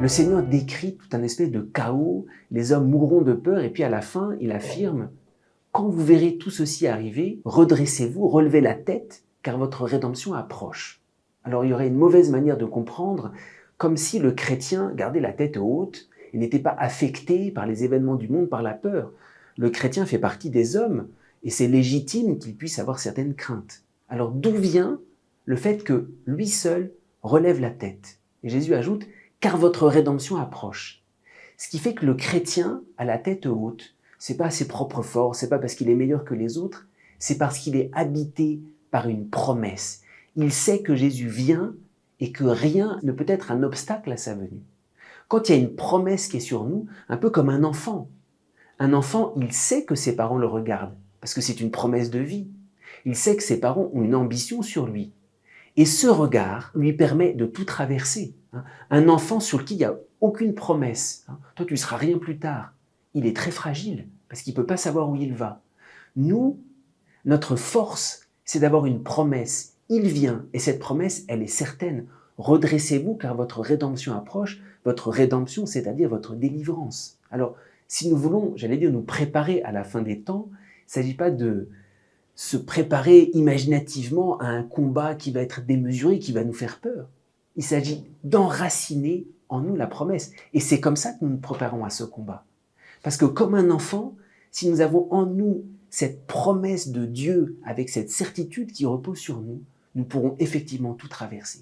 Le Seigneur décrit tout un espèce de chaos, les hommes mourront de peur, et puis à la fin, il affirme « Quand vous verrez tout ceci arriver, redressez-vous, relevez la tête, car votre rédemption approche. » Alors il y aurait une mauvaise manière de comprendre, comme si le chrétien gardait la tête haute et n'était pas affecté par les événements du monde, par la peur. Le chrétien fait partie des hommes, et c'est légitime qu'il puisse avoir certaines craintes. Alors d'où vient le fait que lui seul relève la tête? Et Jésus ajoute « car votre rédemption approche ». Ce qui fait que le chrétien a la tête haute, c'est pas ses propres forces, c'est pas parce qu'il est meilleur que les autres, c'est parce qu'il est habité par une promesse. Il sait que Jésus vient et que rien ne peut être un obstacle à sa venue. Quand il y a une promesse qui est sur nous, un peu comme un enfant, il sait que ses parents le regardent, parce que c'est une promesse de vie. Il sait que ses parents ont une ambition sur lui. Et ce regard lui permet de tout traverser. Un enfant sur qui il n'y a aucune promesse. Toi, tu ne seras rien plus tard. Il est très fragile, parce qu'il ne peut pas savoir où il va. Nous, notre force, c'est d'avoir une promesse. Il vient, et cette promesse, elle est certaine. Redressez-vous, car votre rédemption approche. Votre rédemption, c'est-à-dire votre délivrance. Alors, si nous voulons, j'allais dire, nous préparer à la fin des temps, il ne s'agit pas de se préparer imaginativement à un combat qui va être démesuré, qui va nous faire peur. Il s'agit d'enraciner en nous la promesse. Et c'est comme ça que nous nous préparons à ce combat. Parce que comme un enfant, si nous avons en nous cette promesse de Dieu avec cette certitude qui repose sur nous, nous pourrons effectivement tout traverser.